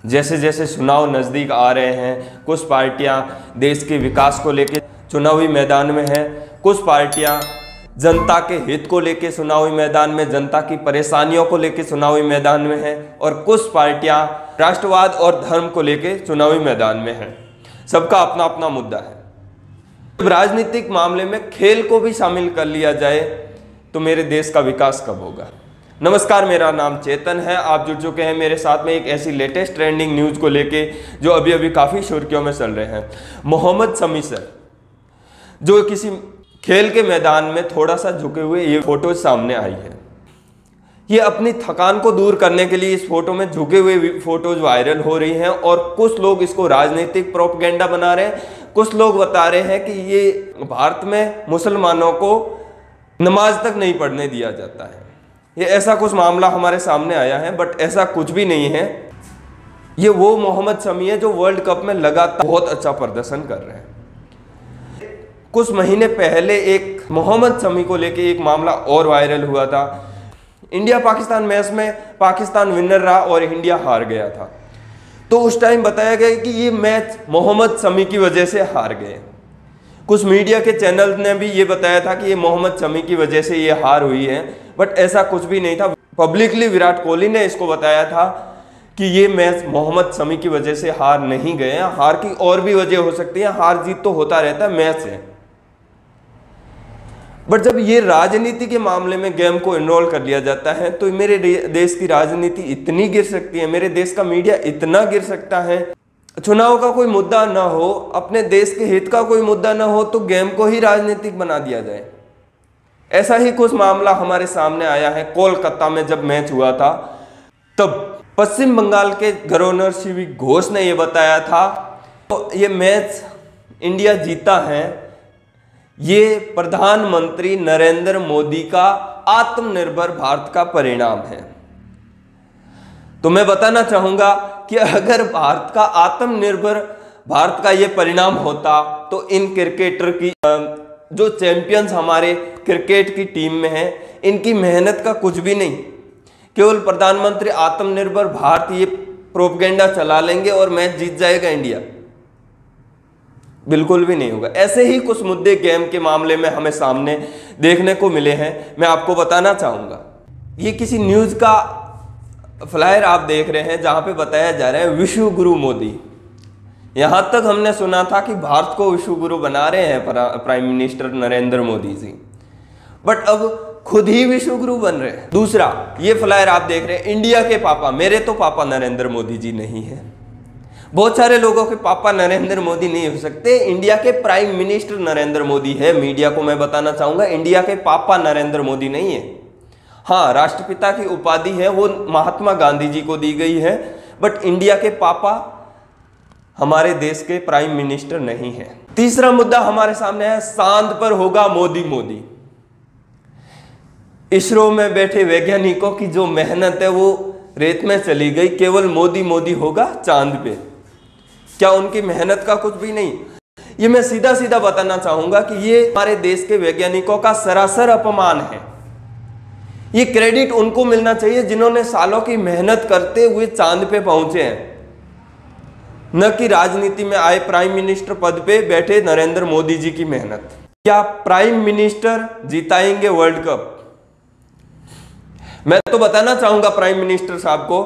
जैसे जैसे चुनाव नज़दीक आ रहे हैं, कुछ पार्टियां देश के विकास को लेकर चुनावी मैदान में हैं, कुछ पार्टियां जनता के हित को लेकर चुनावी मैदान में, जनता की परेशानियों को लेकर चुनावी मैदान में हैं, और कुछ पार्टियां राष्ट्रवाद और धर्म को लेकर चुनावी मैदान में हैं। सबका अपना अपना मुद्दा है। राजनीतिक मामले में खेल को भी शामिल कर लिया जाए तो मेरे देश का विकास कब होगा। नमस्कार, मेरा नाम चेतन है। आप जुड़ चुके हैं मेरे साथ में एक ऐसी लेटेस्ट ट्रेंडिंग न्यूज़ को लेके जो अभी अभी काफ़ी सुर्खियों में चल रहे हैं। मोहम्मद शमी सर जो किसी खेल के मैदान में थोड़ा सा झुके हुए ये फोटो सामने आई है। ये अपनी थकान को दूर करने के लिए इस फोटो में झुके हुए फोटोज वायरल हो रही हैं और कुछ लोग इसको राजनीतिक प्रोपेगेंडा बना रहे हैं। कुछ लोग बता रहे हैं कि ये भारत में मुसलमानों को नमाज तक नहीं पढ़ने दिया जाता है। ये ऐसा कुछ मामला हमारे सामने आया है, बट ऐसा कुछ भी नहीं है। ये वो मोहम्मद शमी है जो वर्ल्ड कप में लगातार बहुत अच्छा प्रदर्शन कर रहे हैं। कुछ महीने पहले एक मोहम्मद शमी को लेके एक मामला और वायरल हुआ था। इंडिया पाकिस्तान मैच में पाकिस्तान विनर रहा और इंडिया हार गया था। तो उस टाइम बताया गया कि ये मैच मोहम्मद शमी की वजह से हार गए। कुछ मीडिया के चैनल ने भी ये बताया था कि ये मोहम्मद शमी की वजह से ये हार हुई है, बट ऐसा कुछ भी नहीं था। पब्लिकली विराट कोहली ने इसको बताया था कि ये मैच मोहम्मद शमी की वजह से हार नहीं गए हैं। हार की और भी वजह हो सकती है, हार जीत तो होता रहता है, मैच है। बट जब ये राजनीति के मामले में गेम को इन्वॉल्व कर लिया जाता है तो मेरे देश की राजनीति इतनी गिर सकती है, मेरे देश का मीडिया इतना गिर सकता है। चुनाव का कोई मुद्दा ना हो, अपने देश के हित का कोई मुद्दा ना हो तो गेम को ही राजनीतिक बना दिया जाए। ऐसा ही कुछ मामला हमारे सामने आया है। कोलकाता में जब मैच हुआ था तब पश्चिम बंगाल के गवर्नर शिवी घोष ने यह बताया था तो ये मैच इंडिया जीता है, ये प्रधानमंत्री नरेंद्र मोदी का आत्मनिर्भर भारत का परिणाम है। तो मैं बताना चाहूंगा कि अगर भारत का आत्मनिर्भर भारत का ये परिणाम होता तो इन क्रिकेटर की जो चैंपियंस हमारे क्रिकेट की टीम में हैं, इनकी मेहनत का कुछ भी नहीं। केवल प्रधानमंत्री आत्मनिर्भर भारत ये प्रोपेगेंडा चला लेंगे और मैच जीत जाएगा इंडिया, बिल्कुल भी नहीं होगा। ऐसे ही कुछ मुद्दे गेम के मामले में हमें सामने देखने को मिले हैं। मैं आपको बताना चाहूंगा, ये किसी न्यूज़ का फ्लायर आप देख रहे हैं जहां पे बताया जा रहा है विश्व गुरु मोदी। यहां तक हमने सुना था कि भारत को विश्व गुरु बना रहे हैं prime minister Narendra Modi ji, but अब खुद ही विश्व गुरु बन रहे हैं। दूसरा, ये फ्लायर आप देख रहे हैं इंडिया के पापा। मेरे तो पापा नरेंद्र मोदी जी नहीं है, बहुत सारे लोगों के पापा नरेंद्र मोदी नहीं हो सकते। इंडिया के प्राइम मिनिस्टर नरेंद्र मोदी है। मीडिया को मैं बताना चाहूंगा, इंडिया के पापा नरेंद्र मोदी नहीं है। हाँ, राष्ट्रपिता की उपाधि है वो महात्मा गांधी जी को दी गई है, बट इंडिया के पापा हमारे देश के प्राइम मिनिस्टर नहीं है। तीसरा मुद्दा हमारे सामने है, चांद पर होगा मोदी मोदी। इसरो में बैठे वैज्ञानिकों की जो मेहनत है वो रेत में चली गई। केवल मोदी मोदी होगा चांद पे। क्या उनकी मेहनत का कुछ भी नहीं? ये मैं सीधा सीधा बताना चाहूंगा कि ये हमारे देश के वैज्ञानिकों का सरासर अपमान है। ये क्रेडिट उनको मिलना चाहिए जिन्होंने सालों की मेहनत करते हुए चांद पे पहुंचे हैं, न कि राजनीति में आए प्राइम मिनिस्टर पद पे बैठे नरेंद्र मोदी जी की मेहनत। क्या प्राइम मिनिस्टर जिताएंगे वर्ल्ड कप? मैं तो बताना चाहूंगा प्राइम मिनिस्टर साहब को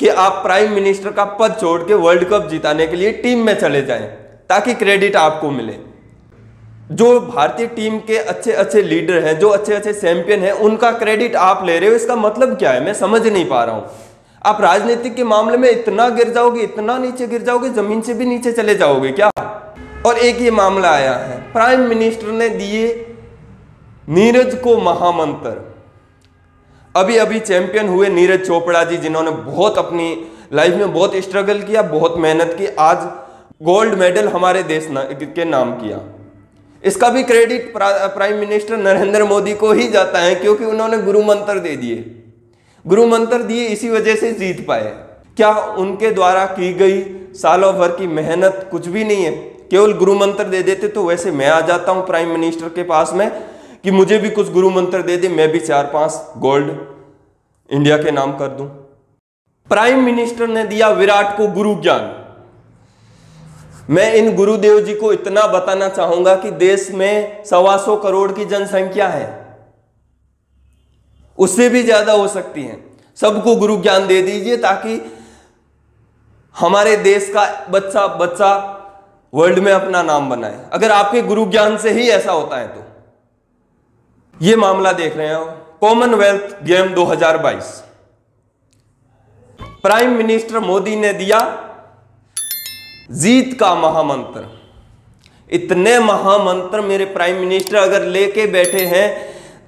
कि आप प्राइम मिनिस्टर का पद छोड़ के वर्ल्ड कप जिताने के लिए टीम में चले जाएं ताकि क्रेडिट आपको मिले। जो भारतीय टीम के अच्छे अच्छे लीडर हैं, जो अच्छे अच्छे चैंपियन हैं, उनका क्रेडिट आप ले रहे हो। इसका मतलब क्या है, मैं समझ नहीं पा रहा हूं। आप राजनीतिक के मामले में इतना गिर जाओगे, इतना नीचे गिर जाओगे, जमीन से भी नीचे चले जाओगे क्या? और एक ये मामला आया है, प्राइम मिनिस्टर ने दिए नीरज को महामंत्र। अभी अभी चैंपियन हुए नीरज चोपड़ा जी, जिन्होंने बहुत अपनी लाइफ में बहुत स्ट्रगल किया, बहुत मेहनत की, आज गोल्ड मेडल हमारे देश के नाम किया। इसका भी credit prime minister Narendra Modi को ही जाता है, क्योंकि उन्होंने गुरु मंत्र दे दिए। गुरु मंत्र दिए, इसी वजह से जीत पाए। क्या उनके द्वारा की गई सालों भर की मेहनत कुछ भी नहीं है? केवल गुरु मंत्र दे देते तो वैसे मैं आ जाता हूं प्राइम मिनिस्टर के पास में कि मुझे भी कुछ गुरु मंत्र दे दे, मैं भी 4-5 गोल्ड इंडिया के नाम कर दूं। प्राइम मिनिस्टर ने दिया विराट को गुरु ज्ञान। मैं इन गुरुदेव जी को इतना बताना चाहूंगा कि देश में 125 करोड़ की जनसंख्या है, उससे भी ज्यादा हो सकती है। सबको गुरु ज्ञान दे दीजिए ताकि हमारे देश का बच्चा बच्चा वर्ल्ड में अपना नाम बनाए। अगर आपके गुरु ज्ञान से ही ऐसा होता है तो ये मामला देख रहे हो। Commonwealth game 2022, prime minister Modi ने दिया जीत का महामंत्र। इतने महामंत्र मेरे प्राइम मिनिस्टर अगर लेके बैठे हैं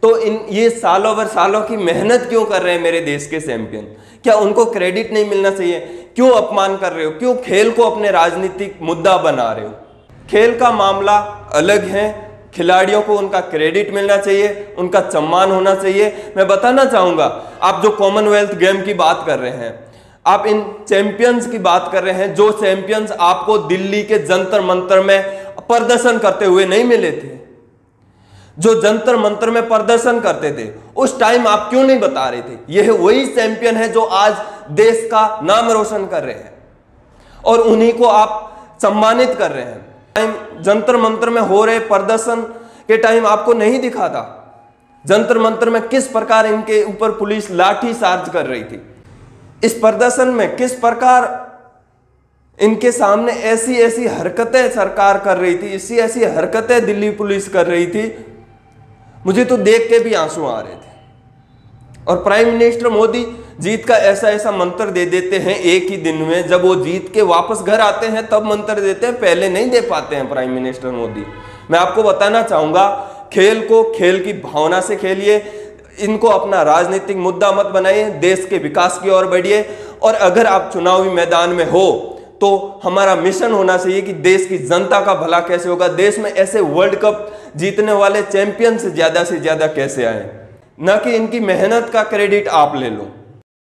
तो ये सालों भर सालों की मेहनत क्यों कर रहे हैं मेरे देश के चैंपियन? क्या उनको क्रेडिट नहीं मिलना चाहिए? क्यों अपमान कर रहे हो? क्यों खेल को अपने राजनीतिक मुद्दा बना रहे हो? खेल का मामला अलग है, खिलाड़ियों को उनका क्रेडिट मिलना चाहिए, उनका सम्मान होना चाहिए। मैं बताना चाहूंगा, आप जो कॉमनवेल्थ गेम की बात कर रहे हैं, आप इन चैंपियंस की बात कर रहे हैं, जो चैंपियंस आपको दिल्ली के जंतर मंतर में प्रदर्शन करते हुए नहीं मिले थे, जो जंतर मंतर में प्रदर्शन करते थे, उस टाइम आप क्यों नहीं बता रहे थे? यह वही चैंपियन है जो आज देश का नाम रोशन कर रहे हैं और उन्हीं को आप सम्मानित कर रहे हैं। टाइम जंतर मंतर में हो रहे प्रदर्शन के टाइम आपको नहीं दिखा था जंतर मंतर में किस प्रकार इनके ऊपर पुलिस लाठी चार्ज कर रही थी? इस प्रदर्शन में किस प्रकार इनके सामने ऐसी ऐसी हरकतें सरकार कर रही थी, ऐसी ऐसी हरकतें दिल्ली पुलिस कर रही थी, मुझे तो देख के भी आंसू आ रहे थे। और प्राइम मिनिस्टर मोदी जीत का ऐसा ऐसा मंत्र दे देते हैं एक ही दिन में, जब वो जीत के वापस घर आते हैं तब मंत्र देते हैं, पहले नहीं दे पाते हैं प्राइम मिनिस्टर मोदी। मैं आपको बताना चाहूंगा, खेल को खेल की भावना से खेलिए, इनको अपना राजनीतिक मुद्दा मत बनाइए, देश के विकास की ओर बढ़िए। और अगर आप चुनावी मैदान में हो तो हमारा मिशन होना चाहिए कि देश की जनता का भला कैसे होगा, देश में ऐसे वर्ल्ड कप जीतने वाले चैंपियन से ज्यादा कैसे आए, न कि इनकी मेहनत का क्रेडिट आप ले लो।